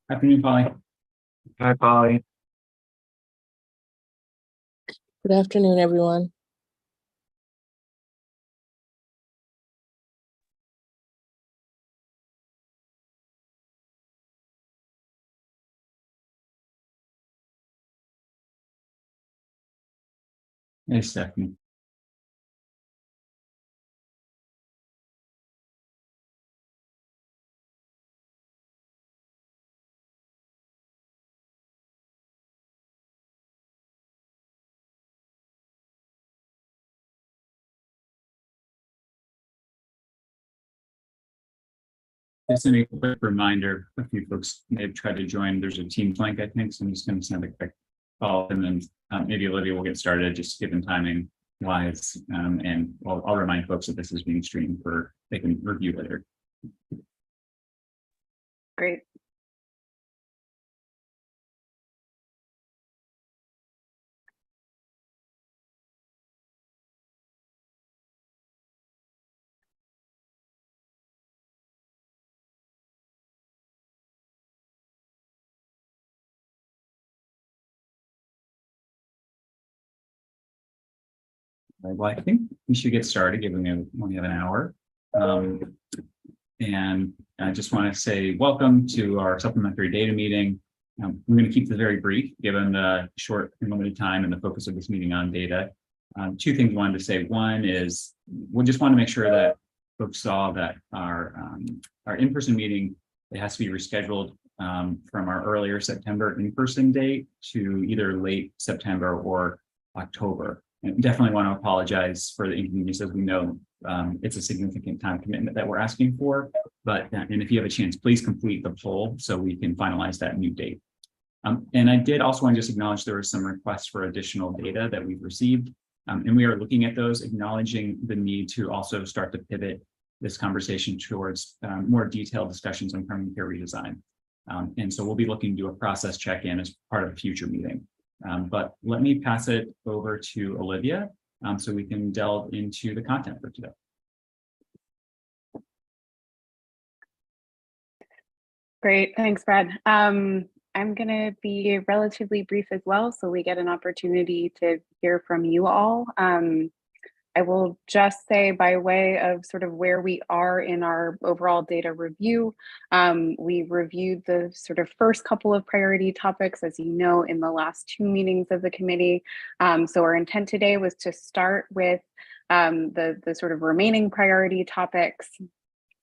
Afternoon, Polly. Hi, Polly. Good afternoon, everyone. Hey, Stephanie. Just a quick reminder, a few folks may have tried to join. There's a Teams link, I think, so I'm just going to send a quick call, and then maybe Olivia will get started, just given timing wise. And I'll remind folks that this is being streamed for they can review later. Great. Well, I think we should get started, given we only have an hour. And I just want to say welcome to our supplementary data meeting. We're going to keep this very brief, given the short and limited time and the focus of this meeting on data. Two things I wanted to say. One is we just want to make sure that folks saw that our in-person meeting, it has to be rescheduled from our earlier September in-person date to either late September or October. And definitely want to apologize for the inconvenience, as we know it's a significant time commitment that we're asking for. But and if you have a chance, please complete the poll so we can finalize that new date. And I did also want to just acknowledge there were some requests for additional data that we've received. And we are looking at those, acknowledging the need to also start to pivot this conversation towards more detailed discussions on primary care redesign. And so we'll be looking to do a process check-in as part of a future meeting. But let me pass it over to Olivia so we can delve into the content for today. Great, thanks, Brad. I'm going to be relatively brief as well, so we get an opportunity to hear from you all. I will just say, by way of sort of where we are in our overall data review, we reviewed the sort of first couple of priority topics, as you know, in the last two meetings of the committee. So our intent today was to start with the sort of remaining priority topics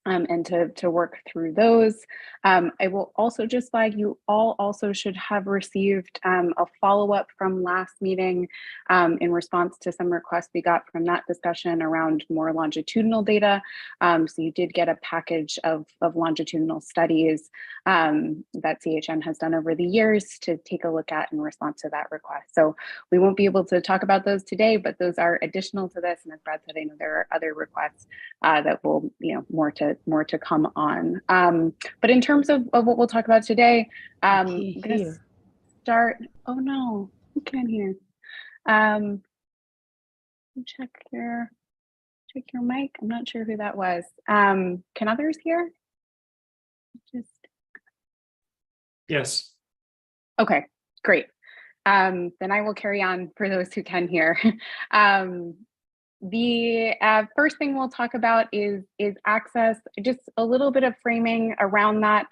and to work through those. I will also just flag you all also should have received a follow-up from last meeting in response to some requests we got from that discussion around more longitudinal data. So you did get a package of longitudinal studies that CHN has done over the years to take a look at in response to that request. So we won't be able to talk about those today, but those are additional to this. And as Brad said, I know there are other requests that will, more to come on. But in terms of what we'll talk about today, I'm going to start. Oh no, you can't hear. Check your mic. I'm not sure who that was. Can others hear? Yes. Okay, great. Then I will carry on for those who can hear. The first thing we'll talk about is access, just a little bit of framing around that.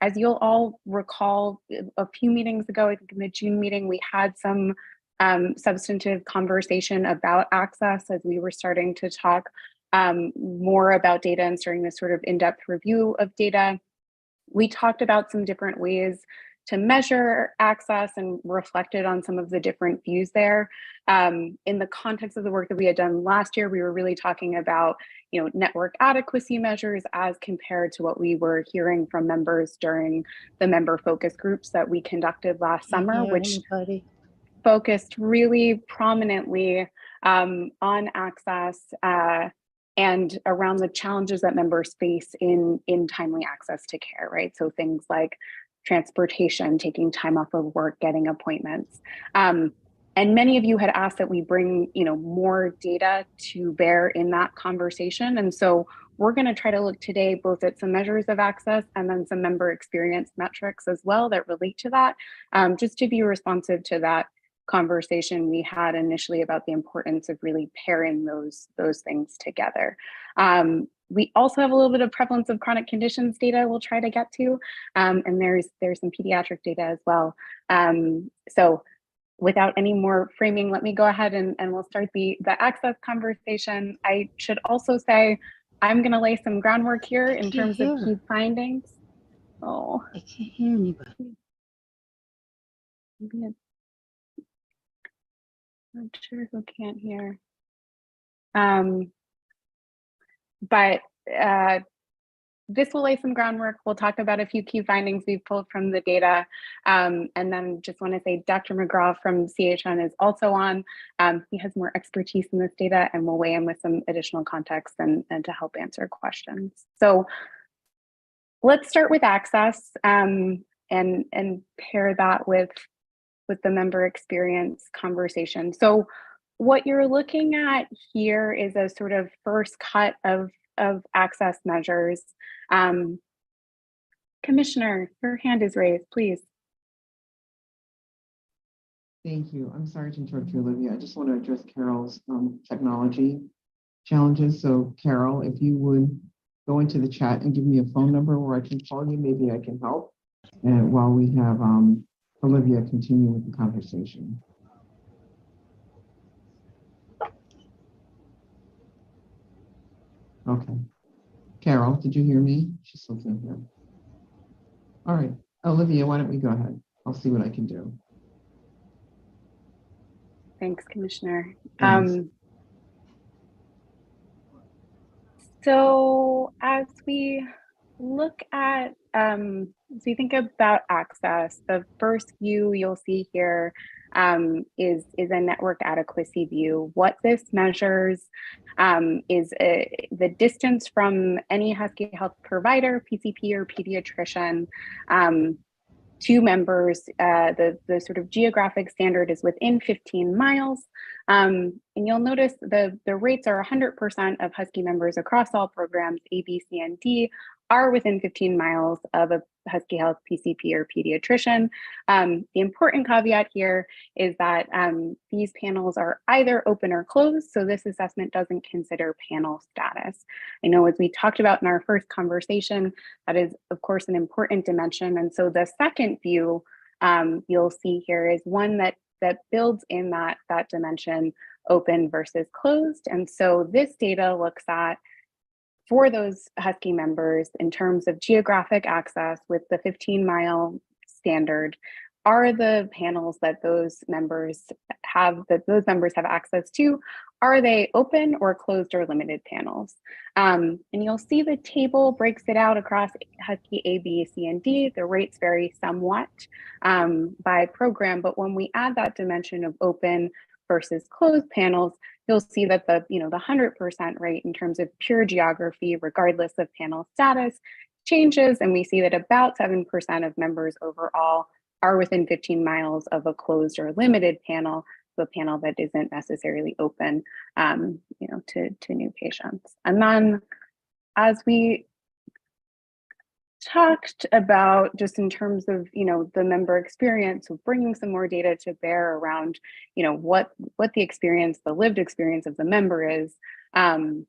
As you'll all recall, a few meetings ago, I think in the June meeting, we had some substantive conversation about access as we were starting to talk more about data and starting this sort of in-depth review of data. We talked about some different ways to measure access and reflected on some of the different views there. In the context of the work that we had done last year, we were really talking about, network adequacy measures as compared to what we were hearing from members during the member focus groups that we conducted last summer, which focused really prominently on access and around the challenges that members face in timely access to care, right? So things like transportation, taking time off of work, getting appointments. And many of you had asked that we bring, more data to bear in that conversation. And so we're going to try to look today both at some measures of access and then some member experience metrics as well that relate to that, just to be responsive to that conversation we had initially about the importance of really pairing those things together. We also have a little bit of prevalence of chronic conditions data we'll try to get to, and there's some pediatric data as well. So without any more framing, let me go ahead and we'll start the access conversation. I should also say I'm going to lay some groundwork here in terms of key findings. Oh, I can't hear anybody. maybe it's not sure who can't hear. But this will lay some groundwork. We'll talk about a few key findings we've pulled from the data. And then just want to say Dr. McGraw from CHN is also on. He has more expertise in this data and will weigh in with some additional context and to help answer questions. So let's start with access and pair that with the member experience conversation. So what you're looking at here is a sort of first cut of access measures. Commissioner, your hand is raised, please. Thank you. I'm sorry to interrupt you, Olivia. I just want to address Carol's technology challenges. So Carol, if you would go into the chat and give me a phone number where I can call you, maybe I can help. And while we have Olivia continue with the conversation. Okay. Carol, did you hear me? She's still can't hear. All right. Olivia, why don't we go ahead? I'll see what I can do. Thanks, Commissioner. Thanks. So as we look at, as we think about access, the first view you'll see here is a network adequacy view. What this measures is the distance from any Husky Health provider, PCP or pediatrician, to members. The sort of geographic standard is within 15 miles. And you'll notice the rates are 100% of Husky members across all programs, A, B, C, and D, are within 15 miles of a Husky Health PCP or pediatrician. The important caveat here is that these panels are either open or closed, so this assessment doesn't consider panel status. I know as we talked about in our first conversation, that is of course an important dimension, and so the second view you'll see here is one that builds in that dimension, open versus closed. And so this data looks at, for those Husky members, in terms of geographic access with the 15-mile standard, are the panels that those members have access to, are they open or closed or limited panels? And you'll see the table breaks it out across Husky A, B, C, and D. The rates vary somewhat by program, but when we add that dimension of open versus closed panels, you'll see that the 100% rate in terms of pure geography, regardless of panel status, changes, and we see that about 7% of members overall are within 15 miles of a closed or limited panel, so a panel that isn't necessarily open, to new patients. And then, as we talked about, just in terms of the member experience, so bringing some more data to bear around what the experience, the lived experience of the member is. And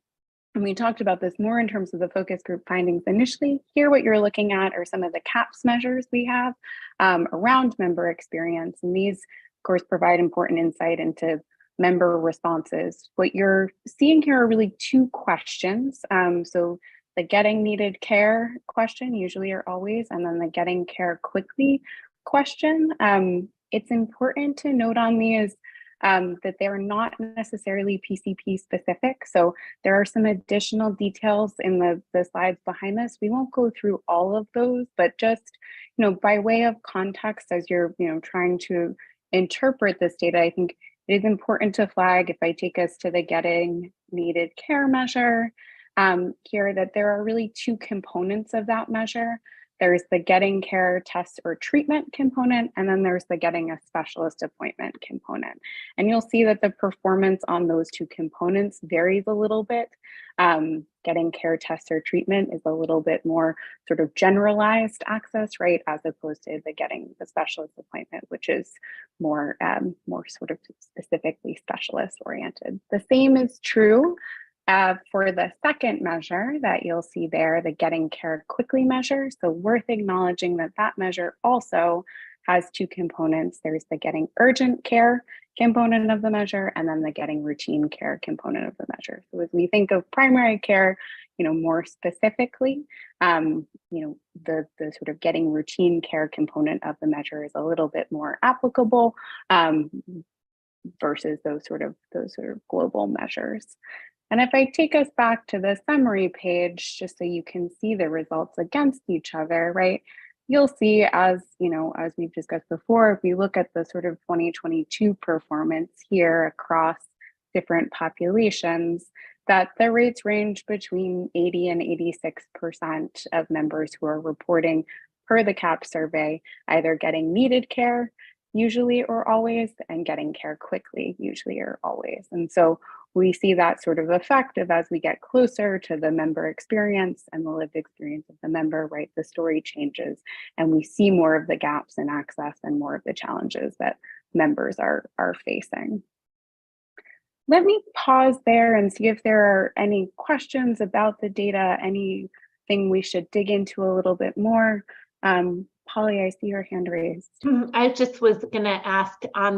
we talked about this more in terms of the focus group findings initially. Here, what you're looking at are some of the CAPS measures we have around member experience, and these, of course, provide important insight into member responses. What you're seeing here are really two questions. So the getting needed care question, usually or always, and then the getting care quickly question. It's important to note on these that they're not necessarily PCP specific. So there are some additional details in the slides behind this. We won't go through all of those, but just, by way of context, as you're, trying to interpret this data, I think it is important to flag, if I take us to the getting needed care measure, here, that there are really two components of that measure. There's the getting care, test, or treatment component, and then there's the getting a specialist appointment component. And you'll see that the performance on those two components varies a little bit. Getting care, test, or treatment is a little bit more sort of generalized access, right? As opposed to the getting the specialist appointment, which is more, more sort of specifically specialist oriented. The same is true for the second measure that you'll see there, the getting care quickly measure. So worth acknowledging that that measure also has two components. There's the getting urgent care component of the measure, and then the getting routine care component of the measure. So as we think of primary care, more specifically, the sort of getting routine care component of the measure is a little bit more applicable versus those sort of global measures. And if I take us back to the summary page, just so you can see the results against each other, right? You'll see, as as we've discussed before, if we look at the sort of 2022 performance here across different populations, that the rates range between 80 and 86% of members who are reporting per the CAP survey, either getting needed care, usually or always, and getting care quickly, usually or always. And so we see that sort of effect of, as we get closer to the member experience and the lived experience of the member, right, the story changes and we see more of the gaps in access and more of the challenges that members are facing. Let me pause there and see if there are any questions about the data, anything we should dig into a little bit more. Polly, I see your hand raised. I just was going to ask on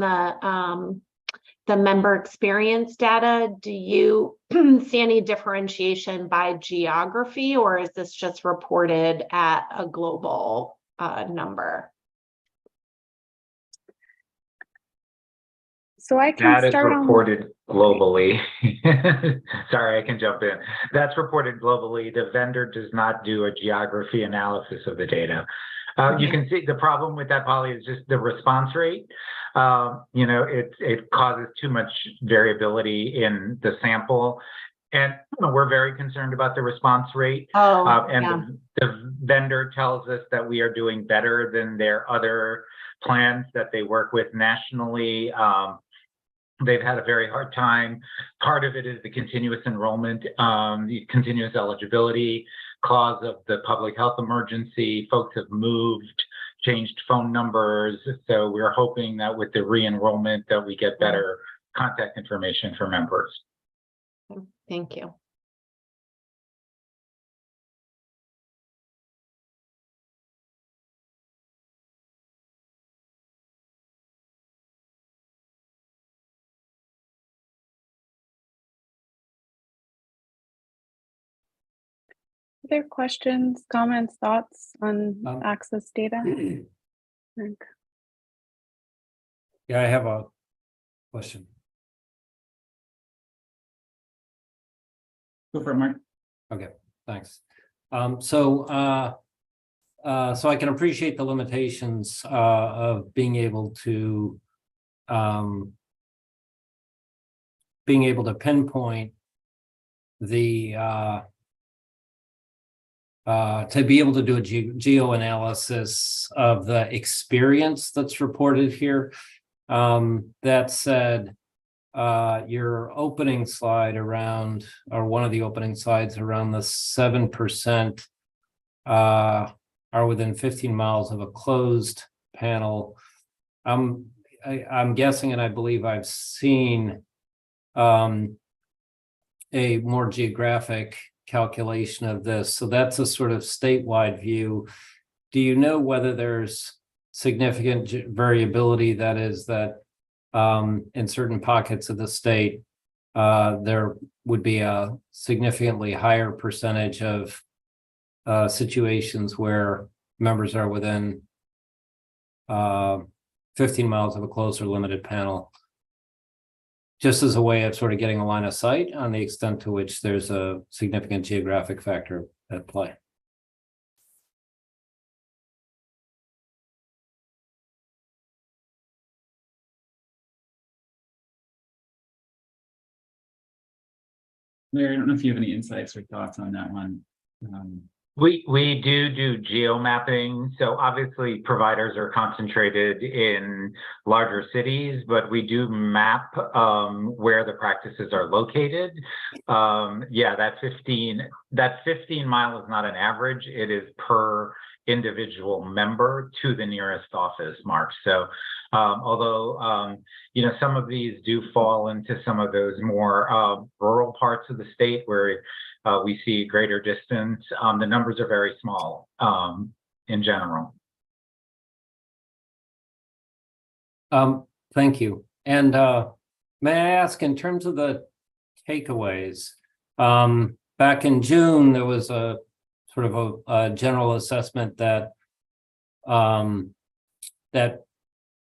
the member experience data, do you see any differentiation by geography, or is this just reported at a global number? So I can That is start reported globally. Sorry, I can jump in. That's reported globally. The vendor does not do a geography analysis of the data. You can see the problem with that, Polly, is just the response rate. It causes too much variability in the sample. And we're very concerned about the response rate. The vendor tells us that we are doing better than their other plans that they work with nationally. They've had a very hard time. Part of it is the continuous enrollment, the continuous eligibility clause of the public health emergency. Folks have moved, changed phone numbers. So we're hoping that with the re-enrollment that we get better contact information for members. Thank you. Other questions, comments, thoughts on access data? Yeah, I have a question. Go for it, Mark. Okay, thanks. So I can appreciate the limitations of being able to pinpoint the to be able to do a geo-analysis of the experience that's reported here. That said, your opening slide around, or one of the opening slides around the 7% are within 15 miles of a closed panel. I'm guessing, and I believe I've seen a more geographic calculation of this. So that's a sort of statewide view. Do you know whether there's significant variability, that is, that in certain pockets of the state, there would be a significantly higher percentage of situations where members are within 15 miles of a closed or limited panel, just as a way of sort of getting a line of sight on the extent to which there's a significant geographic factor at play? Larry, I don't know if you have any insights or thoughts on that one. We do geomapping. So obviously providers are concentrated in larger cities, but we do map where the practices are located. Yeah, that 15 mile is not an average. It is per individual member to the nearest office, Mark. So although you know, some of these do fall into some of those more rural parts of the state where we see greater distance. The numbers are very small in general. Thank you. And may I ask, in terms of the takeaways, back in June, there was a sort of a general assessment that that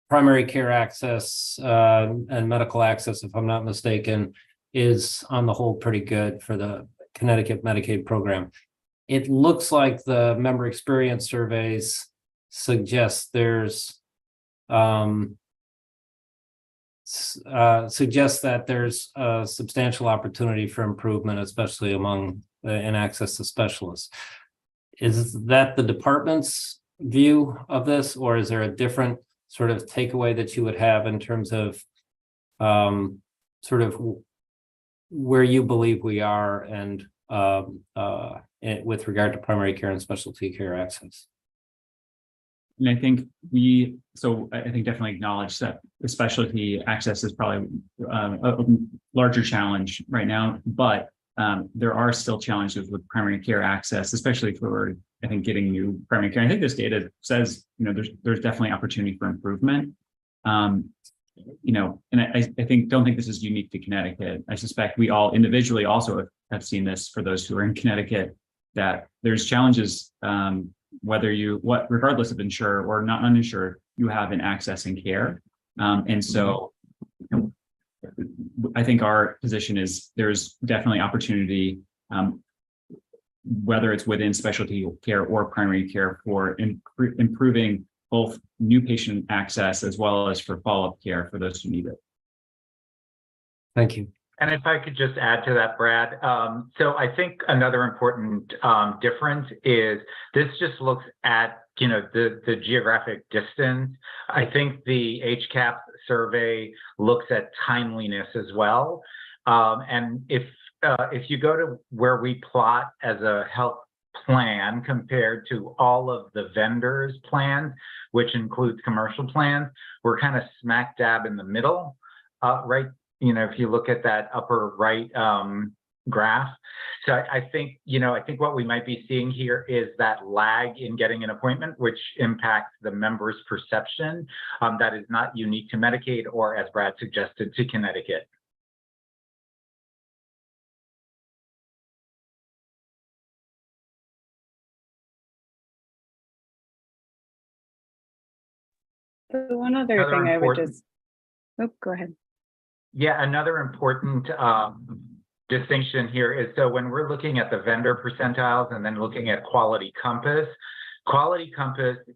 primary care access and medical access, if I'm not mistaken, is on the whole pretty good for the Connecticut Medicaid program. It looks like the member experience surveys suggest there's that there's a substantial opportunity for improvement, especially among in access to specialists. Is that the department's view of this, or is there a different sort of takeaway that you would have in terms of sort of where you believe we are and with regard to primary care and specialty care access? And I think I think definitely acknowledge that the specialty access is probably a larger challenge right now, but there are still challenges with primary care access, especially for, I think, getting new primary care. I think this data says, you know, there's definitely opportunity for improvement. You know, and I don't think this is unique to Connecticut. I suspect we all individually also have seen this for those who are in Connecticut, that there's challenges, regardless of insured or not uninsured, you have in accessing care. And so, you know, I think our position is there's definitely opportunity, whether it's within specialty care or primary care, for improving both new patient access as well as for follow-up care for those who need it. Thank you. And if I could just add to that, Brad. So I think another important difference is this just looks at, you know, the geographic distance. I think the HCAP survey looks at timeliness as well. And if you go to where we plot as a health plan compared to all of the vendors' plans, which includes commercial plans, we're kind of smack dab in the middle, right? You know, if you look at that upper right graph. So I think, you know, I think what we might be seeing here is that lag in getting an appointment, which impacts the member's perception. That is not unique to Medicaid or, as Brad suggested, to Connecticut. So one other thing I would just, go ahead. Yeah, another important distinction here is, so when we're looking at the vendor percentiles and then looking at Quality Compass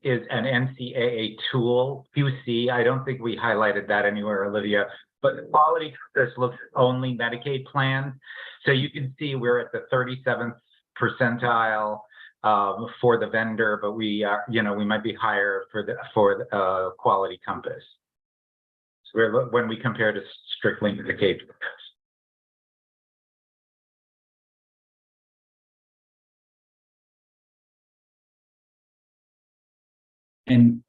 is an NCAA tool, QC. I don't think we highlighted that anywhere, Olivia, but Quality Compass looks at only Medicaid plans. So you can see we're at the 37th percentile for the vendor, but we are, you know, we might be higher for the Quality Compass. So when we compare to strictly Medicaid. And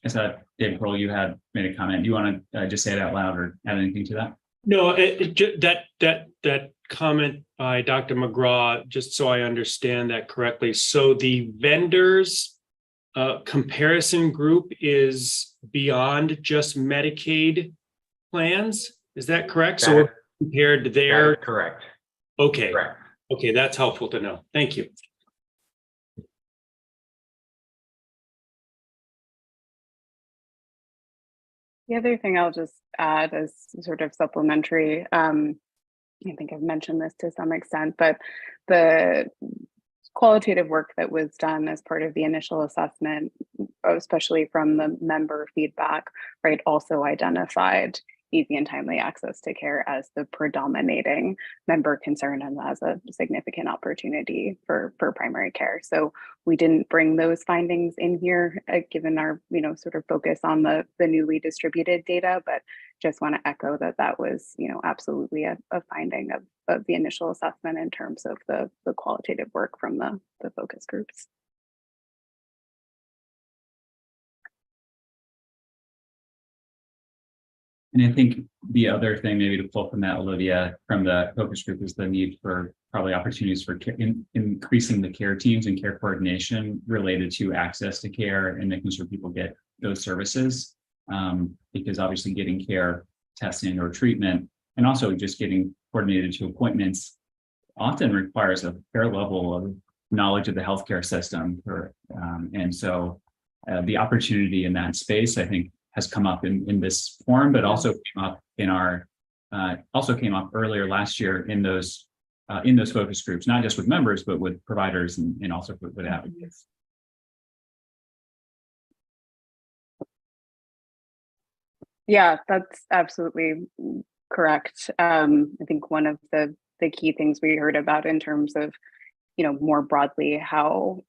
as David Pearl, you had made a comment. Do you want to just say it out loud or add anything to that? No, that comment by Dr. McGraw, just so I understand that correctly. So the vendors comparison group is beyond just Medicaid plans. Is that correct? So compared to their. Correct. Okay. Correct. Okay, that's helpful to know. Thank you. The other thing I'll just add as sort of supplementary, I think I've mentioned this to some extent, but the qualitative work that was done as part of the initial assessment, especially from the member feedback, right, also identified, easy and timely access to care as the predominating member concern and as a significant opportunity for primary care. So we didn't bring those findings in here, given our sort of focus on the newly distributed data, but just want to echo that was absolutely a finding of the initial assessment in terms of the qualitative work from the focus groups. And I think the other thing maybe to pull from that, Olivia, from the focus group is the need for probably opportunities for increasing the care teams and care coordination related to access to care and making sure people get those services. Because obviously getting care, testing or treatment, and also just getting coordinated to appointments often requires a fair level of knowledge of the healthcare system. And so the opportunity in that space, I think, has come up in this forum, but also came up in our came up earlier last year in those focus groups, not just with members, but with providers and also with advocates. Yeah, that's absolutely correct. I think one of the key things we heard about in terms of, more broadly how,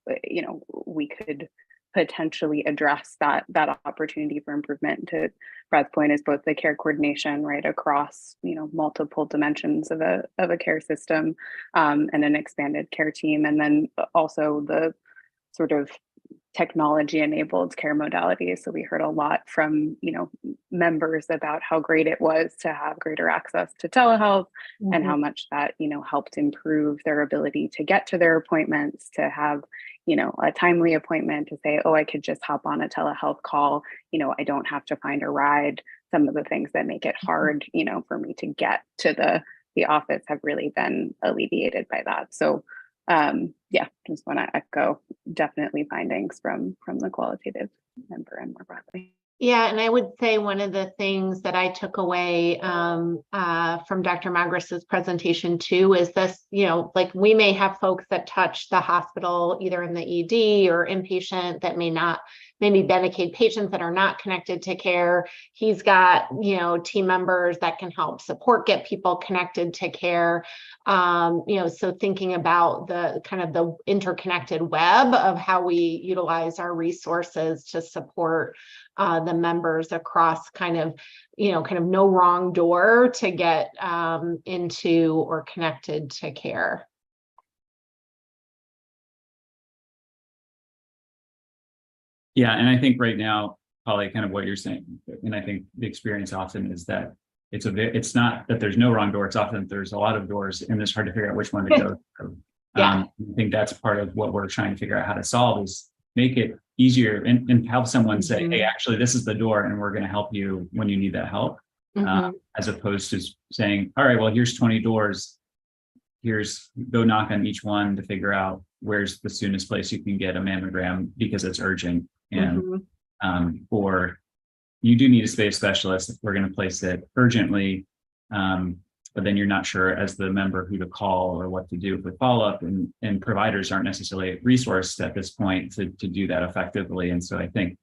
we could potentially address that opportunity for improvement, to Brad's point, is both the care coordination right across multiple dimensions of a care system, and an expanded care team, and then also the sort of technology enabled care modalities. So we heard a lot from members about how great it was to have greater access to telehealth, and how much that helped improve their ability to get to their appointments, to have a timely appointment, to say, oh, I could just hop on a telehealth call, I don't have to find a ride. Some of the things that make it hard for me to get to the office have really been alleviated by that. So yeah, just want to echo definitely findings from the qualitative member and more broadly. Yeah, and I would say one of the things that I took away from Dr. Magris's presentation too is this, like we may have folks that touch the hospital either in the ED or inpatient that may not, maybe Medicaid patients that are not connected to care. He's got, team members that can help support, get people connected to care. So thinking about the kind of the interconnected web of how we utilize our resources to support the members across kind of no wrong door to get into or connected to care. Yeah, and I think right now, Polly, kind of what you're saying, and I think the experience often is that it's not that there's no wrong door, it's often that there's a lot of doors and it's hard to figure out which one to go through. I think that's part of what we're trying to figure out how to solve, is make it easier and have someone say, hey, actually, this is the door and we're going to help you when you need that help, as opposed to saying, all right, well, here's 20 doors. Go knock on each one to figure out where's the soonest place you can get a mammogram because it's urgent. And or you do need a space specialist, we're going to place it urgently. But then you're not sure as the member who to call or what to do with follow-up, and providers aren't necessarily resourced at this point to do that effectively. And so I think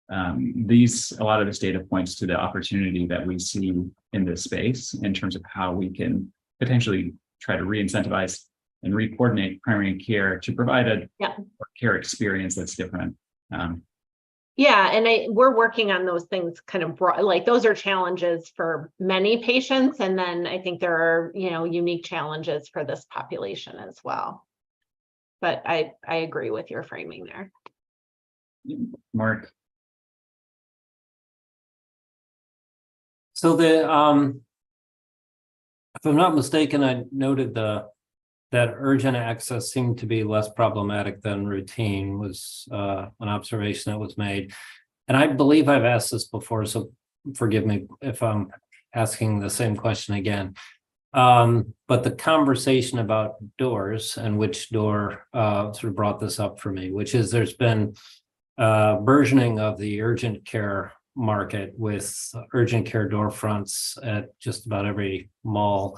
a lot of this data points to the opportunity that we see in this space in terms of how we can potentially try to re-incentivize and re-coordinate primary care to provide a care experience that's different. Yeah, and we're working on those things kind of broad, like those are challenges for many patients. And then I think there are, unique challenges for this population as well. But I agree with your framing there. Mark. So if I'm not mistaken, I noted that urgent access seemed to be less problematic than routine was an observation that was made. And I believe I've asked this before, so forgive me if I'm asking the same question again. But the conversation about doors and which door sort of brought this up for me, which is there's been versioning of the urgent care market with urgent care door fronts at just about every mall.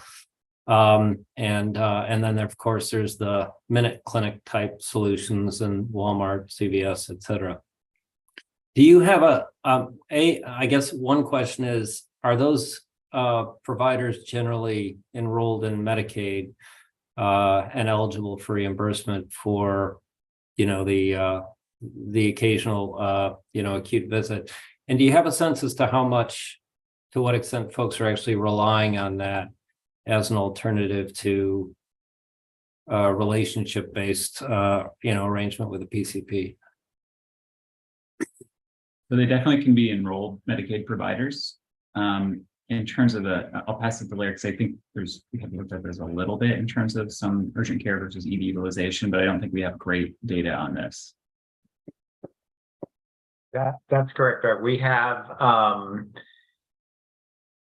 And then there, of course, there's the minute clinic type solutions in Walmart, CVS, et cetera. Do you have I guess one question is, are those providers generally enrolled in Medicaid and eligible for reimbursement for, the occasional, acute visit? And do you have a sense as to to what extent folks are actually relying on that as an alternative to relationship-based, arrangement with a PCP? So they definitely can be enrolled Medicaid providers. In terms of I'll pass it to Larry because I think we have looked at this a little bit in terms of some urgent care versus ED utilization, but I don't think we have great data on this. That's correct.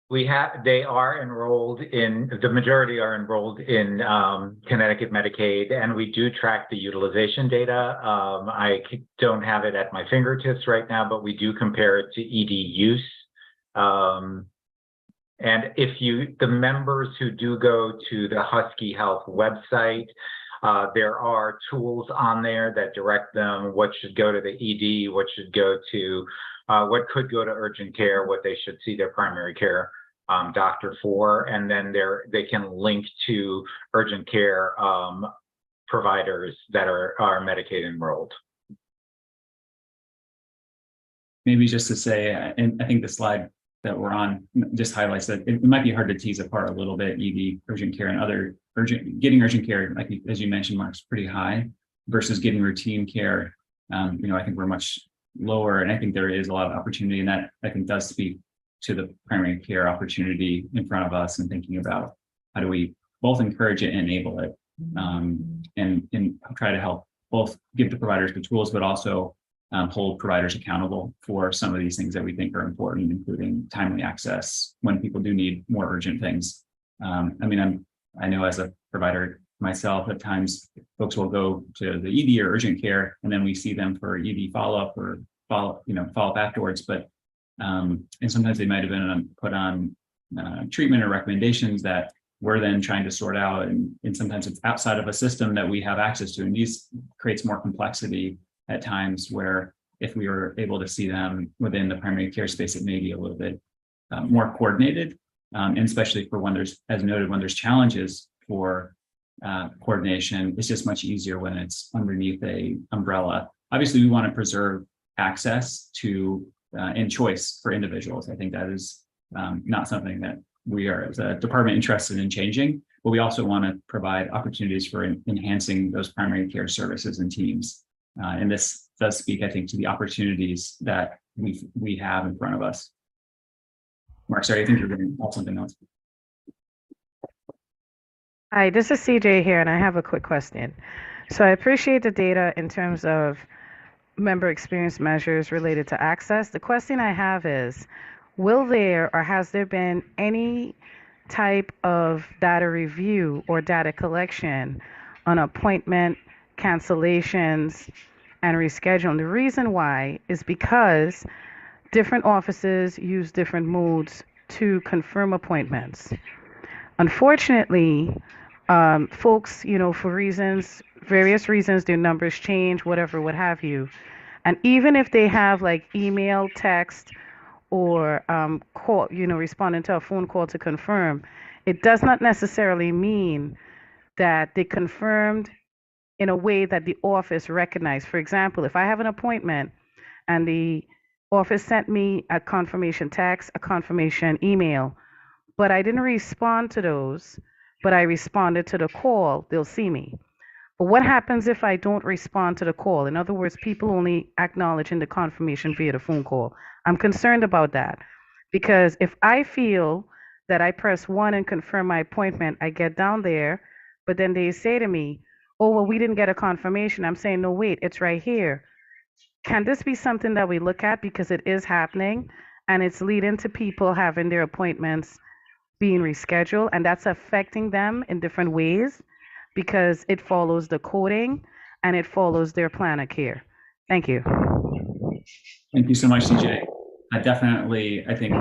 They are enrolled in, the majority are enrolled in Connecticut Medicaid, and we do track the utilization data. I don't have it at my fingertips right now, but we do compare it to ED use. And the members who do go to the Husky Health website, there are tools on there that direct them what should go to the ED, what should go to, what could go to urgent care, what they should see their primary care doctor for, and then they can link to urgent care providers that are Medicaid enrolled. Maybe just to say, and I think the slide that we're on just highlights that it might be hard to tease apart a little bit ED, urgent care, and other getting urgent care, like as you mentioned, Mark's pretty high versus getting routine care. I think we're much lower, and I think there is a lot of opportunity, and that I think does speak to the primary care opportunity in front of us, and thinking about how do we both encourage it and enable it, and try to help both give the providers the tools, but also hold providers accountable for some of these things that we think are important, including timely access when people do need more urgent things. I know as a provider myself, at times folks will go to the ED or urgent care, and then we see them for ED follow-up or follow up afterwards. But and sometimes they might have been put on treatment or recommendations that we're then trying to sort out, and sometimes it's outside of a system that we have access to, and these creates more complexity at times, where if we were able to see them within the primary care space, it may be a little bit more coordinated, and especially for when there's, as noted, when there's challenges for coordination, it's just much easier when it's underneath a umbrella. Obviously, we want to preserve access to and choice for individuals. I think that is not something that we are as a department interested in changing, but we also want to provide opportunities for enhancing those primary care services and teams. And this does speak, I think, to the opportunities that we have in front of us. Mark, sorry, I think you're going to add something else. Hi, this is CJ here, and I have a quick question. So I appreciate the data in terms of member experience measures related to access. The question I have is, will there or has there been any type of data review or data collection on appointment cancellations and rescheduling? The reason why is because different offices use different modes to confirm appointments. Unfortunately, folks, for various reasons, their numbers change, whatever, what have you. And even if they have like email, text, or call, responding to a phone call to confirm, it does not necessarily mean that they confirmed in a way that the office recognized. For example, if I have an appointment and the office sent me a confirmation text, a confirmation email, but I didn't respond to those, but I responded to the call, they'll see me. But what happens if I don't respond to the call? In other words, people only acknowledging the confirmation via the phone call. I'm concerned about that, because if I feel that I press 1 and confirm my appointment, I get down there, but then they say to me, oh, well, we didn't get a confirmation. I'm saying, no, wait, it's right here. Can this be something that we look at, because it is happening and it's leading to people having their appointments being rescheduled, and that's affecting them in different ways because it follows the coding and it follows their plan of care. Thank you. Thank you so much, CJ. I think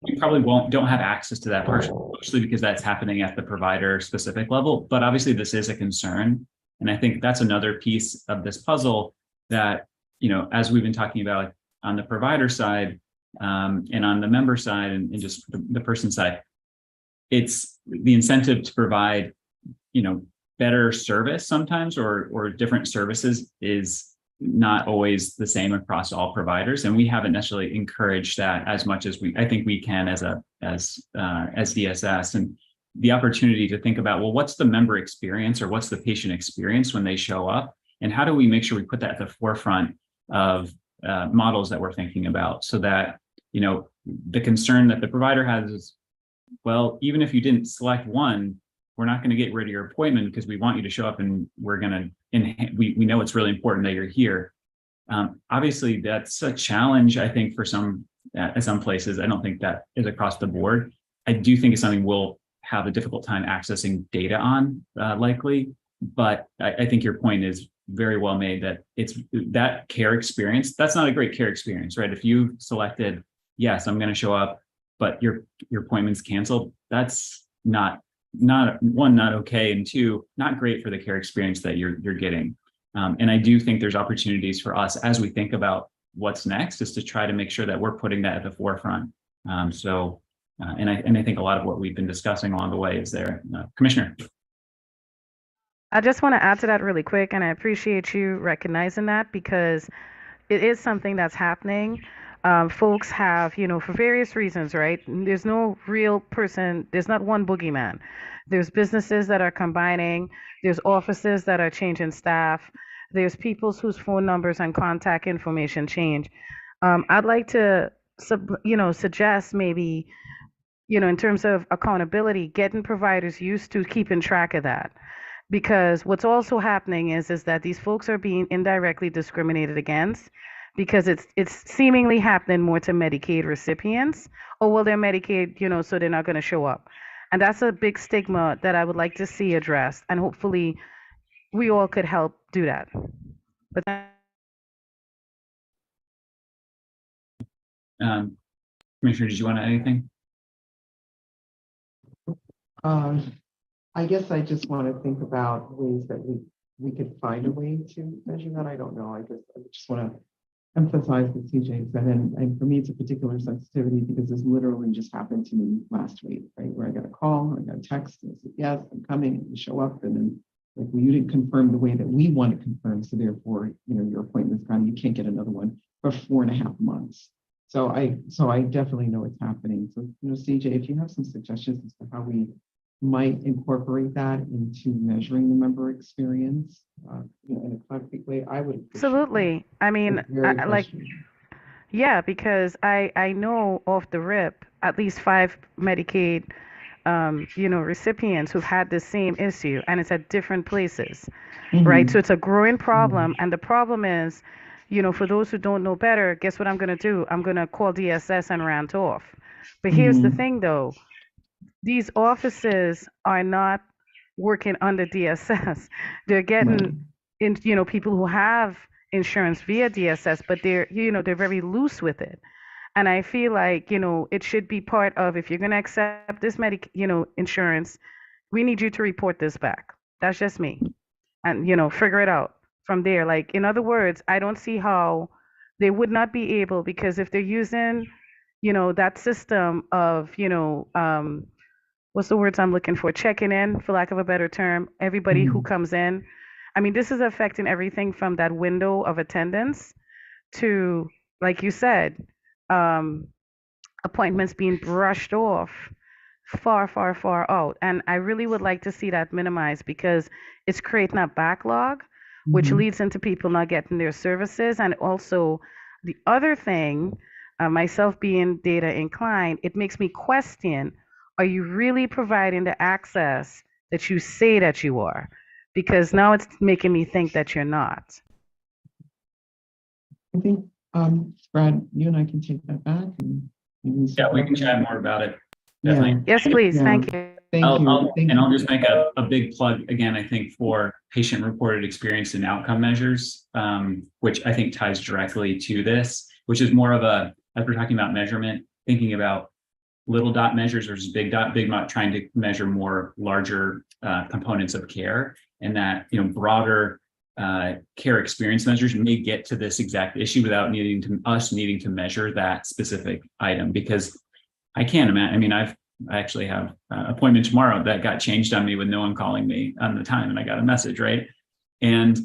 you probably don't have access to that person, mostly because that's happening at the provider specific level, but obviously this is a concern. And I think that's another piece of this puzzle that, as we've been talking about on the provider side, And on the member side and just the person side, it's the incentive to provide, better service sometimes or different services is not always the same across all providers. And we haven't necessarily encouraged that as much as I think we can as DSS. And the opportunity to think about, well, what's the member experience or what's the patient experience when they show up? And how do we make sure we put that at the forefront of models that we're thinking about, so that, the concern that the provider has is, well, even if you didn't select one, we're not going to get rid of your appointment because we want you to show up, and we're going to, we know it's really important that you're here. Obviously, that's a challenge, I think, for some places. I don't think that is across the board. I do think it's something we'll have a difficult time accessing data on, likely. But I think your point is very well made, that it's that care experience. That's not a great care experience, right? If you selected, yes, I'm going to show up, but your appointment's canceled, that's not one, not okay, and two, not great for the care experience that you're getting. And I do think there's opportunities for us as we think about what's next, is to try to make sure that we're putting that at the forefront. And I think a lot of what we've been discussing along the way is there. Commissioner. I just want to add to that really quick, and I appreciate you recognizing that, because it is something that's happening. Folks have, for various reasons, right? There's no real person, there's not one boogeyman. There's businesses that are combining, there's offices that are changing staff, there's people whose phone numbers and contact information change. I'd like to, suggest maybe, in terms of accountability, getting providers used to keeping track of that. Because what's also happening is that these folks are being indirectly discriminated against, because it's seemingly happening more to Medicaid recipients. Oh, well, they're Medicaid, so they're not going to show up. And that's a big stigma that I would like to see addressed. And hopefully we all could help do that. But Commissioner, did you want to add anything? I guess I just want to think about ways that we could find a way to measure that. I don't know. I just want to emphasize what CJ said, and for me, it's a particular sensitivity because this literally just happened to me last week, right? Where I got a call, I got a text, and I said, yes, I'm coming, and you show up, and then like, well, you didn't confirm the way that we want to confirm, so therefore, your appointment's gone, you can't get another one for 4.5 months. So I definitely know it's happening. So, CJ, if you have some suggestions as to how we might incorporate that into measuring the member experience in a concrete way, I would absolutely. I mean, because I know off the rip at least 5 Medicaid recipients who've had the same issue, and it's at different places, right? So it's a growing problem, and the problem is, for those who don't know better, guess what I'm going to do? I'm going to call DSS and rant off. But here's the thing, though. These offices are not working under DSS. They're getting in, people who have insurance via DSS, but they're very loose with it. And I feel like, it should be part of, if you're going to accept this insurance, we need you to report this back. That's just me. And, figure it out from there. Like, in other words, I don't see how they would not be able, because if they're using, that system of, what's the words I'm looking for? Checking in, for lack of a better term, everybody who comes in. I mean, this is affecting everything from that window of attendance to, like you said, appointments being brushed off far, far, far out. And I really would like to see that minimized, because it's creating a backlog, which leads into people not getting their services. And also the other thing, myself being data inclined, it makes me question, are you really providing the access that you say that you are? Because now it's making me think that you're not. I think, Brad, you and I can take that back. And we can chat more about it. Definitely. Yeah. Yes, please. Yeah. Thank you. I'll just make a big plug again, I think, for patient-reported experience and outcome measures, which I think ties directly to this, which is more of a, as we're talking about measurement, thinking about little dot measures versus big dot, trying to measure more larger components of care, and that broader care experience measures may get to this exact issue without needing to measure that specific item, because I can't imagine. I mean, I actually have an appointment tomorrow that got changed on me with no one calling me on the time, and I got a message, right? And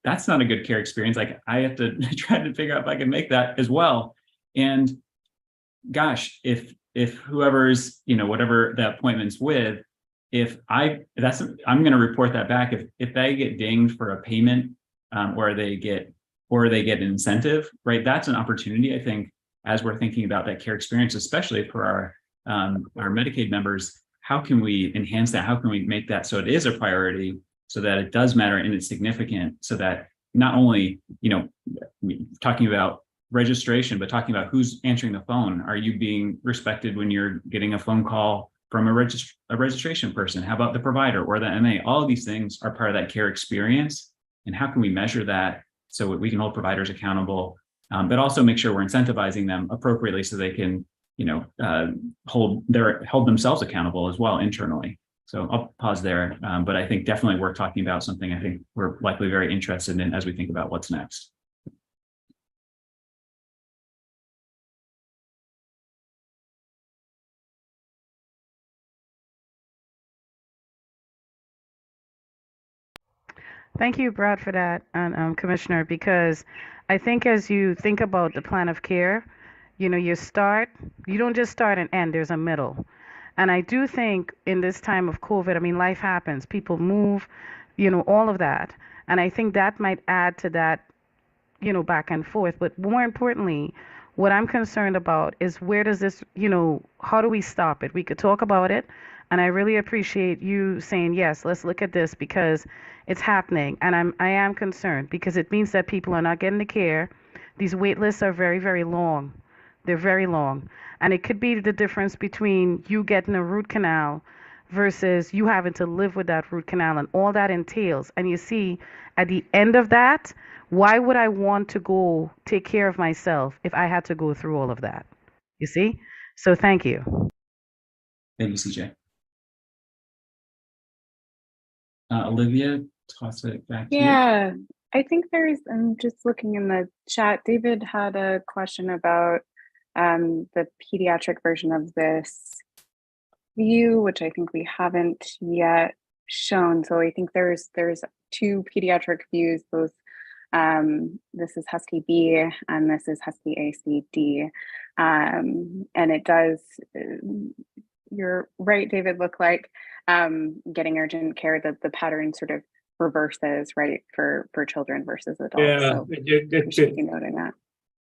that's not a good care experience. Like, I have to try to figure out if I can make that as well. And gosh, if whoever's, whatever the appointment's with, I'm going to report that back. If they get dinged for a payment, or they get an incentive, right? That's an opportunity, I think, as we're thinking about that care experience, especially for our Medicaid members. How can we enhance that? How can we make that so it is a priority, so that it does matter and it's significant, so that not only, talking about registration, but talking about who's answering the phone. Are you being respected when you're getting a phone call from a registration person? How about the provider or the MA? All of these things are part of that care experience. And how can we measure that so we can hold providers accountable, but also make sure we're incentivizing them appropriately so they can, hold themselves accountable as well internally. So I'll pause there, but I think definitely we're talking about something I think we're likely very interested in as we think about what's next. Thank you, Brad, for that, and Commissioner, because I think as you think about the plan of care, you don't just start and end, there's a middle. And I do think in this time of COVID, I mean, life happens, people move, all of that. And I think that might add to that, back and forth. But more importantly, what I'm concerned about is where does this, how do we stop it? We could talk about it. And I really appreciate you saying, yes, let's look at this, because it's happening. And I am concerned, because it means that people are not getting the care. These wait lists are very, very long. They're very long. And it could be the difference between you getting a root canal versus you having to live with that root canal and all that entails. And you see, at the end of that, why would I want to go take care of myself if I had to go through all of that? You see? So thank you. Thank you, CJ. Olivia, toss it back to you. Yeah, I think I'm just looking in the chat. David had a question about the pediatric version of this view, which I think we haven't yet shown. So I think there's two pediatric views, both this is Husky B and this is Husky ACD. And it does, you're right, David, look like getting urgent care, that the pattern sort of reverses, right, for children versus adults. Yeah, so appreciate you noting that.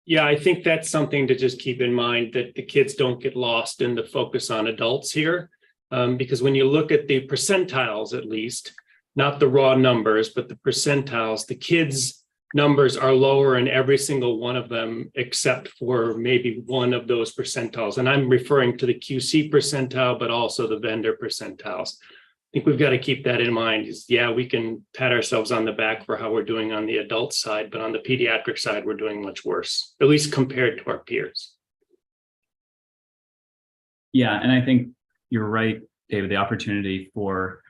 Yeah, I think that's something to just keep in mind, that the kids don't get lost in the focus on adults here. Because when you look at the percentiles, at least, not the raw numbers, but the percentiles, the kids' numbers are lower in every single one of them, except for maybe one of those percentiles. And I'm referring to the QC percentile, but also the vendor percentiles. I think we've got to keep that in mind. Yeah, we can pat ourselves on the back for how we're doing on the adult side, but on the pediatric side, we're doing much worse, at least compared to our peers. Yeah, and I think you're right, David. The opportunity for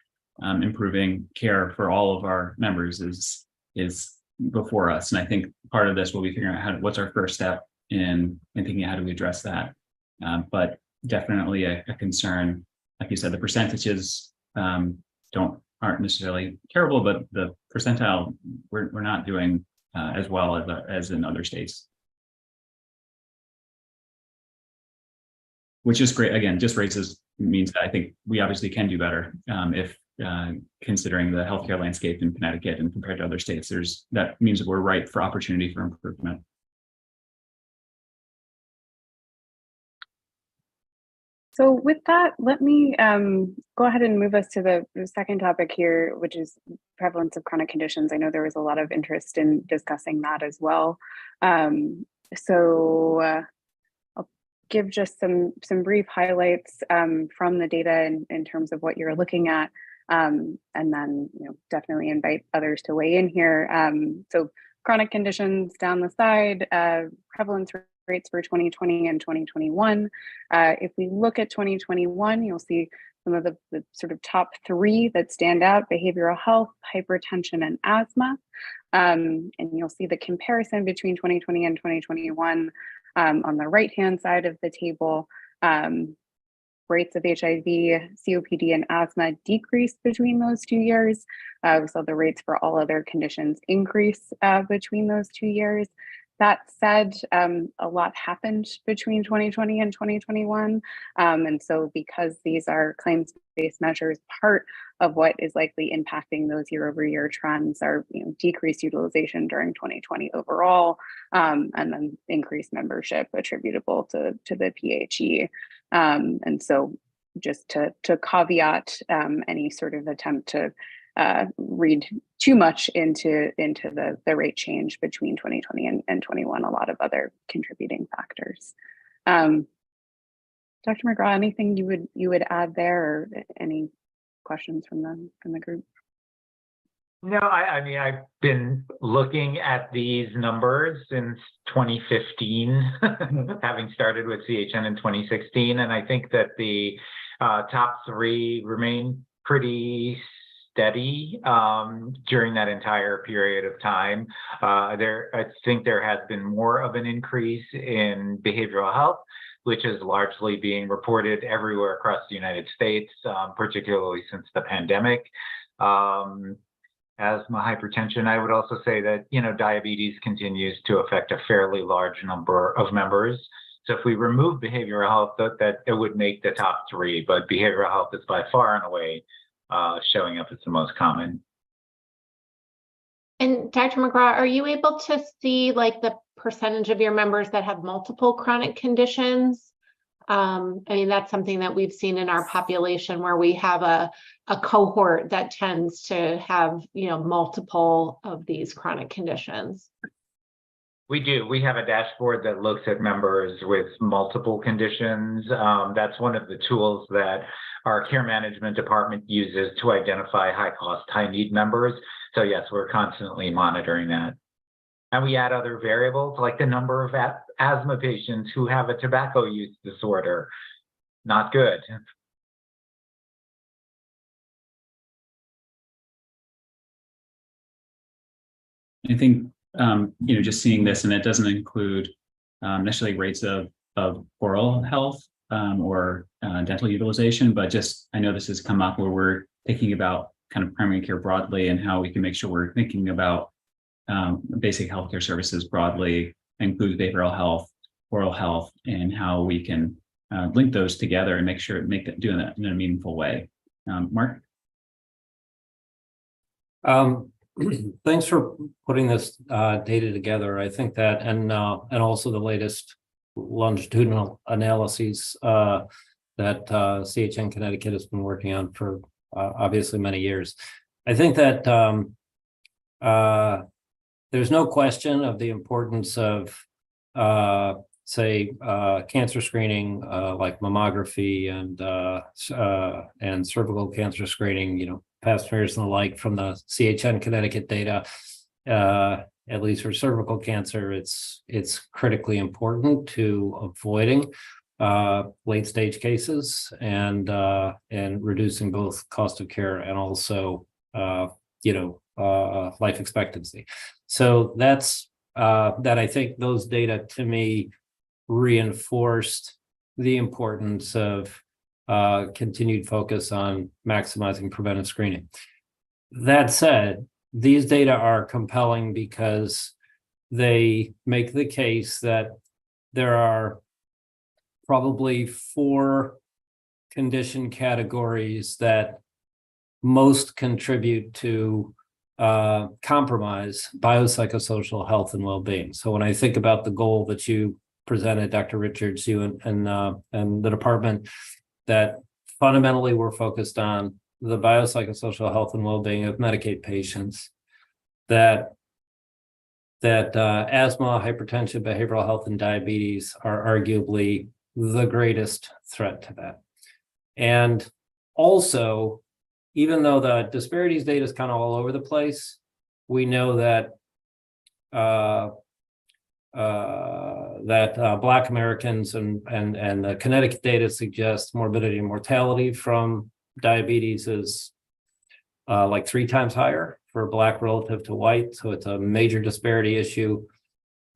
improving care for all of our members is before us. And I think part of this will be figuring out what's our first step in thinking how do we address that. But definitely a concern. Like you said, the percentages aren't necessarily terrible, but the percentile we're not doing as well as in other states, which is great. Again, just means that I think we obviously can do better if considering the healthcare landscape in Connecticut and compared to other states. That means that we're ripe for opportunity for improvement. So with that, let me go ahead and move us to the second topic here, which is prevalence of chronic conditions. I know there was a lot of interest in discussing that as well. So I'll give just some brief highlights from the data in terms of what you're looking at, and then definitely invite others to weigh in here. So chronic conditions down the side, prevalence rates for 2020 and 2021. If we look at 2021, you'll see some of the sort of top three that stand out: behavioral health, hypertension, and asthma. And you'll see the comparison between 2020 and 2021 on the right-hand side of the table. Rates of HIV, COPD, and asthma decreased between those 2 years. We saw the rates for all other conditions increase between those 2 years. That said, a lot happened between 2020 and 2021. And so because these are claims-based measures, part of what is likely impacting those year-over-year trends are decreased utilization during 2020 overall, and then increased membership attributable to the PHE. And so just to caveat any sort of attempt to read too much into the rate change between 2020 and 21, a lot of other contributing factors. Dr. McGraw, anything you would add there, or any questions from the group? No, I mean, I've been looking at these numbers since 2015, having started with CHN in 2016, and I think that the top three remain pretty steady during that entire period of time. I think there has been more of an increase in behavioral health, which is largely being reported everywhere across the United States, particularly since the pandemic. Asthma, hypertension, I would also say that, diabetes continues to affect a fairly large number of members. So if we remove behavioral health, that it would make the top three, but behavioral health is by far and away showing up as the most common. And Dr. McGraw, are you able to see like the percentage of your members that have multiple chronic conditions? I mean, that's something that we've seen in our population where we have a cohort that tends to have, multiple of these chronic conditions. We do. We have a dashboard that looks at members with multiple conditions. That's one of the tools that our care management department uses to identify high-cost, high-need members. So yes, we're constantly monitoring that. And we add other variables like the number of asthma patients who have a tobacco use disorder. Not good. I think, just seeing this, and it doesn't include necessarily rates of oral health or dental utilization, but just, I know this has come up where we're thinking about kind of primary care broadly and how we can make sure we're thinking about basic healthcare services broadly, includes behavioral health, oral health, and how we can link those together and make sure doing that in a meaningful way. Mark? Thanks for putting this data together. I think that, and also the latest longitudinal analyses that CHN Connecticut has been working on for obviously many years. I think that there's no question of the importance of, say, cancer screening like mammography and cervical cancer screening, pap smears and the like from the CHN Connecticut data. At least for cervical cancer, it's critically important to avoiding late stage cases and reducing both cost of care and also life expectancy. So that's that. I think those data to me reinforced the importance of continued focus on maximizing preventive screening. That said, these data are compelling because they make the case that there are probably 4 condition categories that most contribute to compromise biopsychosocial health and well-being. So when I think about the goal that you presented, Dr. Richards, you and the department, that fundamentally we're focused on the biopsychosocial health and well-being of Medicaid patients, that asthma, hypertension, behavioral health, and diabetes are arguably the greatest threat to that. And also, even though the disparities data is kind of all over the place, we know that Black Americans and the Connecticut data suggest morbidity and mortality from diabetes is like 3 times higher for Black relative to white. So it's a major disparity issue.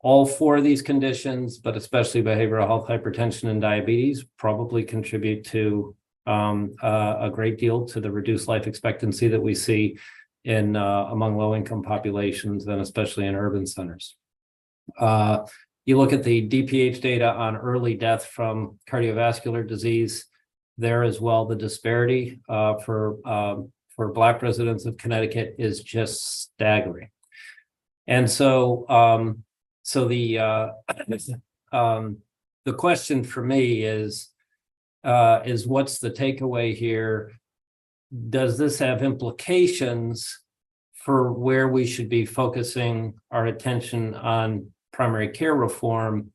All 4 of these conditions, but especially behavioral health, hypertension, and diabetes, probably contribute to a great deal to the reduced life expectancy that we see in among low-income populations, and especially in urban centers. You look at the DPH data on early death from cardiovascular disease. There as well, the disparity for Black residents of Connecticut is just staggering. And so, the question for me is what's the takeaway here? Does this have implications for where we should be focusing our attention on primary care reform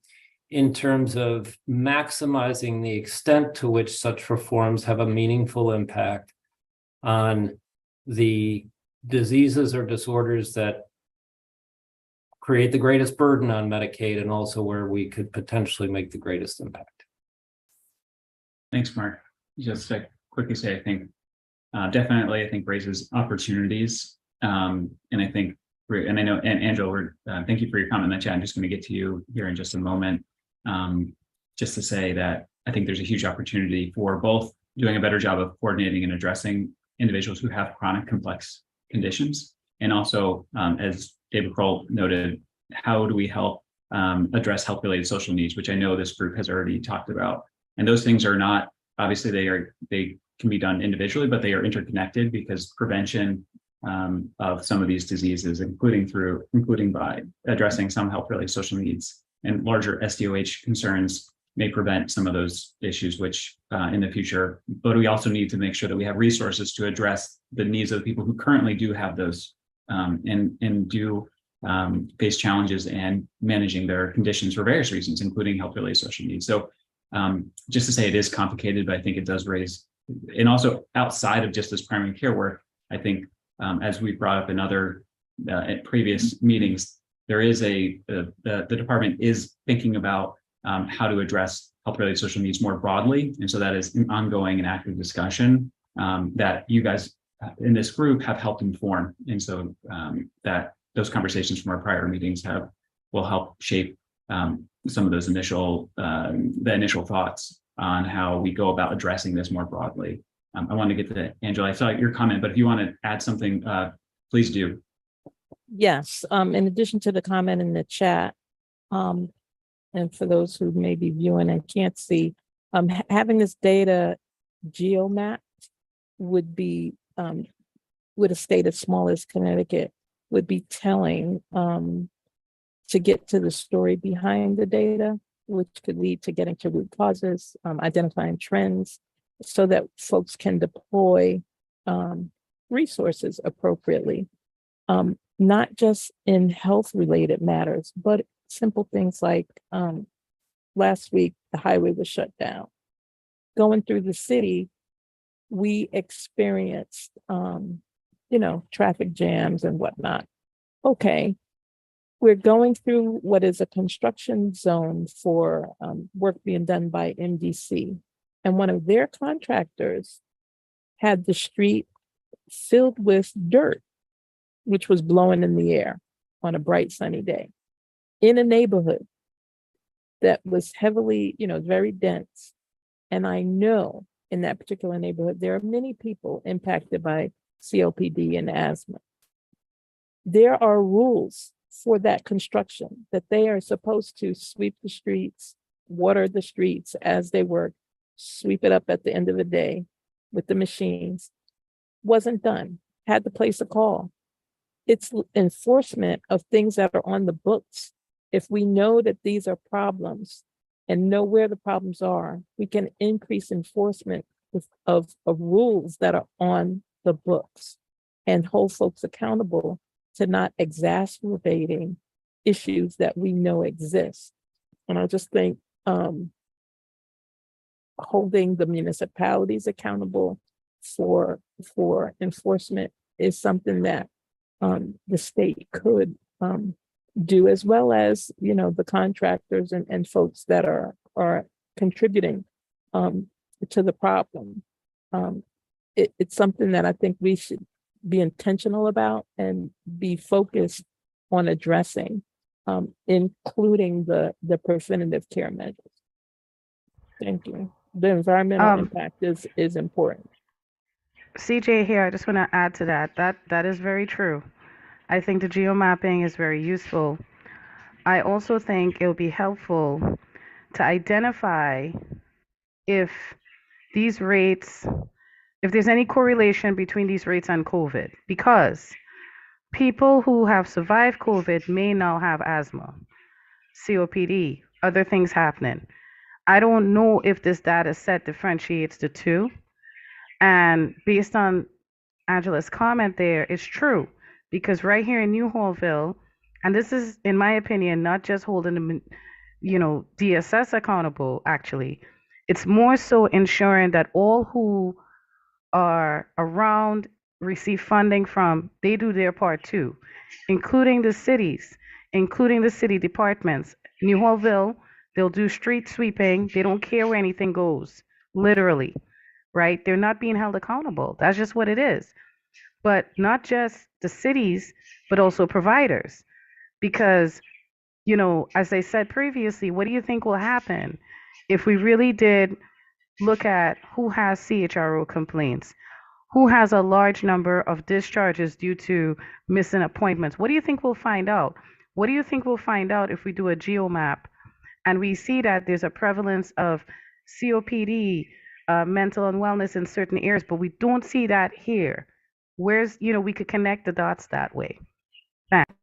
in terms of maximizing the extent to which such reforms have a meaningful impact on the diseases or disorders that create the greatest burden on Medicaid, and also where we could potentially make the greatest impact? Thanks, Mark. Just to quickly say, I think definitely, I think raises opportunities. And I think, and I know, and Angela, thank you for your comment in the chat. I'm just going to get to you here in just a moment. Just to say that I think there's a huge opportunity for both doing a better job of coordinating and addressing individuals who have chronic complex conditions. And also, as David Kroll noted, how do we help address health-related social needs, which I know this group has already talked about. And those things are not, obviously they can be done individually, but they are interconnected, because prevention of some of these diseases, including by addressing some health-related social needs and larger SDOH concerns, may prevent some of those issues, which in the future, but we also need to make sure that we have resources to address the needs of the people who currently do have those and do face challenges and managing their conditions for various reasons, including health-related social needs. So just to say, it is complicated, but I think it does raise, and also outside of just this primary care work, I think as we brought up in other at previous meetings, there is the department is thinking about how to address health-related social needs more broadly. And so that is an ongoing and active discussion that you guys in this group have helped inform. And so that those conversations from our prior meetings will help shape some of those initial thoughts on how we go about addressing this more broadly. I want to get to Angela. I saw your comment, but if you want to add something, please do. Yes, in addition to the comment in the chat, and for those who may be viewing and can't see, having this data geomapped would be, with a state as small as Connecticut, would be telling to get to the story behind the data, which could lead to getting to root causes, identifying trends, so that folks can deploy resources appropriately, not just in health-related matters, but simple things like last week, the highway was shut down. Going through the city, we experienced, traffic jams and whatnot. Okay, we're going through what is a construction zone for work being done by MDC. And one of their contractors had the street filled with dirt, which was blowing in the air on a bright sunny day in a neighborhood that was heavily, very dense. And I know in that particular neighborhood, there are many people impacted by COPD and asthma. There are rules for that construction that they are supposed to sweep the streets, water the streets as they work, sweep it up at the end of the day with the machines. Wasn't done. Had to place a call. It's enforcement of things that are on the books. If we know that these are problems and know where the problems are, we can increase enforcement of rules that are on the books and hold folks accountable to not exacerbating issues that we know exist. And I just think holding the municipalities accountable for enforcement is something that the state could do, as well as the contractors and folks that are contributing to the problem. it's something that I think we should be intentional about and be focused on addressing, including the preventative care measures. Thank you. The environmental impact is important. CJ here, I just want to add to that. That is very true. I think the geomapping is very useful. I also think it would be helpful to identify if these rates, if there's any correlation between these rates and COVID, because people who have survived COVID may now have asthma, COPD, other things happening. I don't know if this data set differentiates the two. And based on Angela's comment there, it's true. Because right here in New Hallville, and this is, in my opinion, not just holding the, DSS accountable, actually. It's more so ensuring that all who are around, receive funding from, they do their part too, including the cities, including the city departments. New Hallville, they'll do street sweeping. They don't care where anything goes, literally, right? They're not being held accountable. That's just what it is. But not just the cities, but also providers. Because, as I said previously, what do you think will happen if we really did look at who has CHRO complaints, who has a large number of discharges due to missing appointments? What do you think we'll find out? What do you think we'll find out if we do a geomap and we see that there's a prevalence of COPD, mental and wellness in certain areas, but we don't see that here? Where's, we could connect the dots that way. Thanks.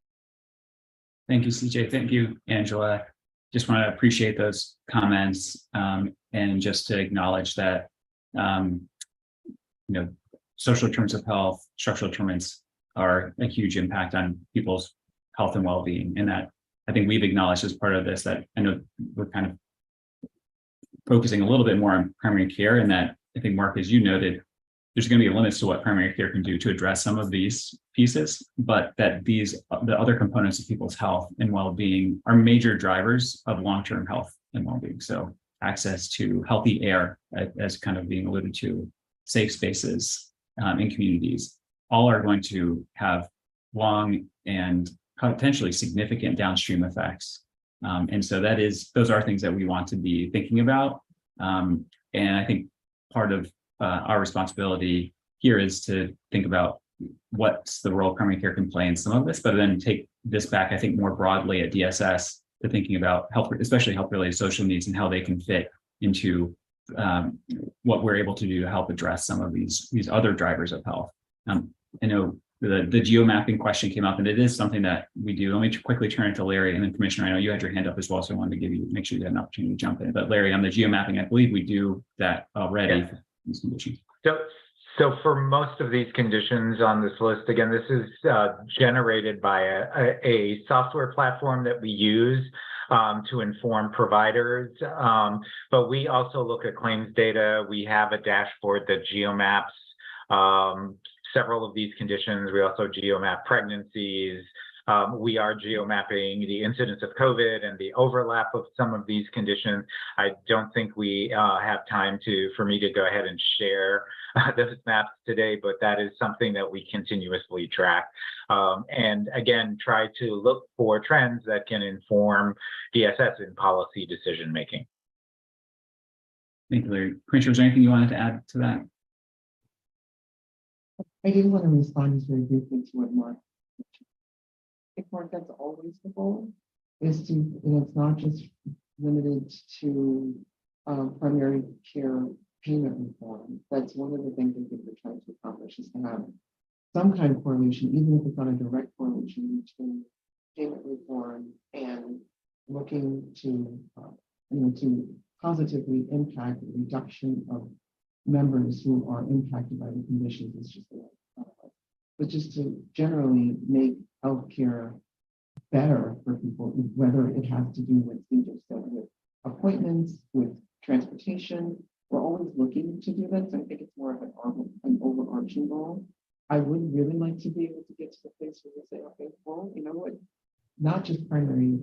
Thank you, CJ. Thank you, Angela. Just want to appreciate those comments, and just to acknowledge that, social determinants of health, structural determinants are a huge impact on people's health and well-being. And that I think we've acknowledged as part of this, that I know we're kind of focusing a little bit more on primary care, and that I think, Mark, as you noted, there's going to be limits to what primary care can do to address some of these pieces, but that the other components of people's health and well-being are major drivers of long-term health and well-being. So access to healthy air, as kind of being alluded to, safe spaces in communities, all are going to have long and potentially significant downstream effects. And so those are things that we want to be thinking about. And I think part of our responsibility here is to think about what's the role of primary care can play in some of this, but then take this back, I think, more broadly at DSS to thinking about health, especially health-related social needs, and how they can fit into what we're able to do to help address some of these other drivers of health. I know the geomapping question came up, and it is something that we do. Let me quickly turn it to Larry, and then Commissioner, I know you had your hand up as well, so I wanted to make sure you had an opportunity to jump in. But Larry, on the geomapping, I believe we do that already. Yeah. For these conditions. So for most of these conditions on this list, again, this is generated by a software platform that we use to inform providers. But we also look at claims data. We have a dashboard that geomaps several of these conditions. We also geomap pregnancies. We are geomapping the incidence of COVID and the overlap of some of these conditions. I don't think we have time for me to go ahead and share those maps today, but that is something that we continuously track. And again, try to look for trends that can inform DSS in policy decision-making. Thank you, Larry. Commissioner, is there anything you wanted to add to that? I do want to respond just very briefly to what Mark mentioned. I think, Mark, that's always the goal, is to, and it's not just limited to primary care payment reform. That's one of the things I think we're trying to accomplish, is to have some kind of correlation, even if it's not a direct correlation, between payment reform and looking to, to positively impact the reduction of members who are impacted by the conditions. It's just but just to generally make healthcare better for people, whether it has to do with, with appointments, with transportation. We're always looking to do that. So I think it's more of an overarching goal. I would really like to be able to get to the place where we say, okay, well, you know what, not just primary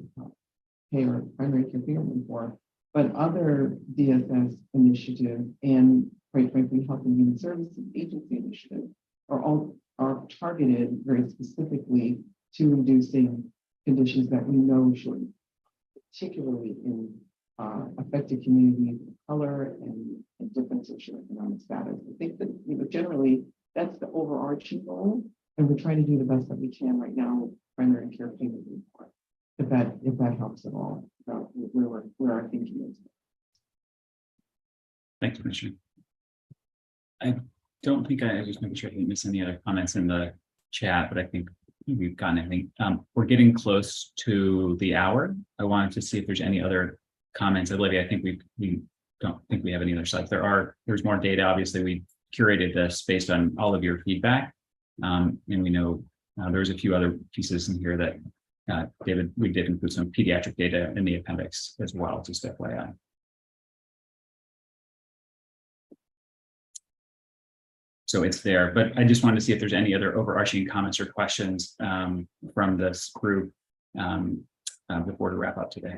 pay or primary care payment reform, but other DSS initiatives and quite frankly, Health and Human Services Agency initiative are targeted very specifically to reducing conditions that we know should, particularly in affected communities of color and different socioeconomic status. I think that, generally that's the overarching goal, and we're trying to do the best that we can right now with primary care payment report. If that helps at all about where our thinking is. Thanks, Commissioner. I don't think I just making sure I didn't miss any other comments in the chat, but I think we've gotten everything. We're getting close to the hour. I wanted to see if there's any other comments. Olivia, I think we don't think we have any other slides. There's more data. Obviously, we curated this based on all of your feedback. And we know there's a few other pieces in here that David, we did include some pediatric data in the appendix as well, just FYI. So it's there, but I just wanted to see if there's any other overarching comments or questions from this group before to wrap up today.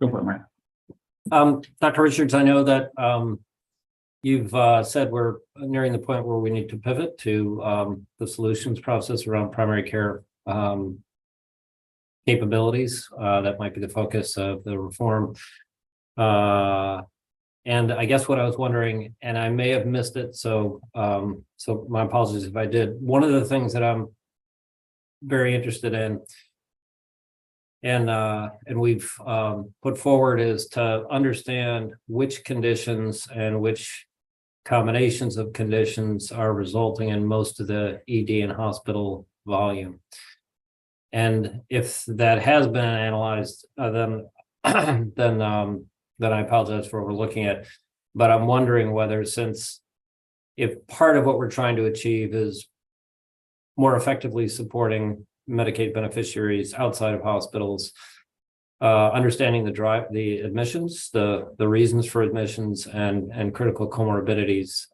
Go for it, Mark. Dr. Richards, I know that you've said we're nearing the point where we need to pivot to the solutions process around primary care capabilities. That might be the focus of the reform. And I guess what I was wondering, and I may have missed it, so my apologies if I did. One of the things that I'm very interested in, and we've put forward, is to understand which conditions and which combinations of conditions are resulting in most of the ED and hospital volume. And if that has been analyzed, then I apologize for overlooking it. But I'm wondering whether, if part of what we're trying to achieve is more effectively supporting Medicaid beneficiaries outside of hospitals, understanding the admissions, the reasons for admissions, and critical comorbidities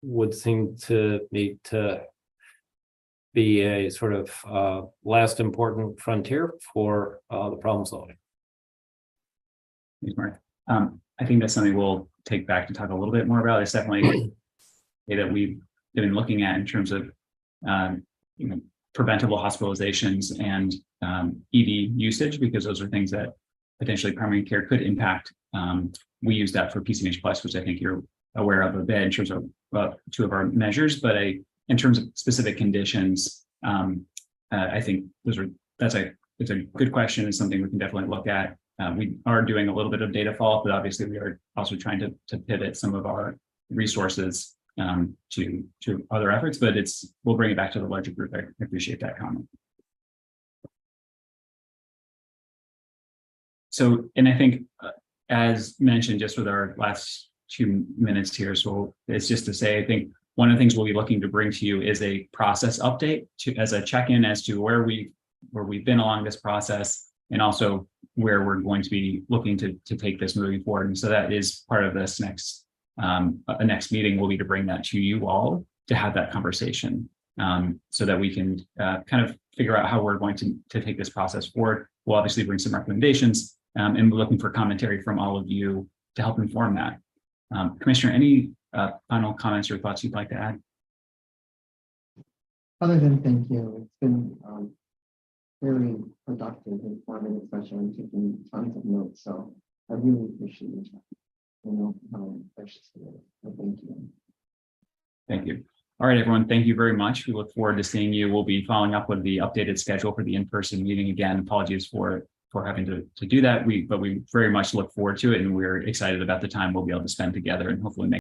would seem to me to be a sort of last important frontier for the problem solving. Thanks, Mark. I think that's something we'll take back to talk a little bit more about. It's definitely that we've been looking at in terms of preventable hospitalizations and ED usage, because those are things that potentially primary care could impact. We use that for PCMH Plus, which I think you're aware of a bit in terms of two of our measures, but in terms of specific conditions, I think it's a good question. It's something we can definitely look at. We are doing a little bit of data follow-up, but obviously we are also trying to pivot some of our resources to other efforts, but we'll bring it back to the larger group. I appreciate that comment. So, and I think as mentioned, just with our last 2 minutes here, so it's just to say, I think one of the things we'll be looking to bring to you is a process update as a check-in as to where we've been along this process, and also where we're going to be looking to take this moving forward. And so that is part of this next meeting will be to bring that to you all to have that conversation, so that we can kind of figure out how we're going to take this process forward. We'll obviously bring some recommendations, and we're looking for commentary from all of you to help inform that. Commissioner, any final comments or thoughts you'd like to add? Other than thank you, it's been very productive and informative session. I'm taking tons of notes, so I really appreciate your time. I know how precious it is. So thank you. Thank you. All right, everyone, thank you very much. We look forward to seeing you. We'll be following up with the updated schedule for the in-person meeting again. Apologies for having to do that. But we very much look forward to it, and we're excited about the time we'll be able to spend together and hopefully make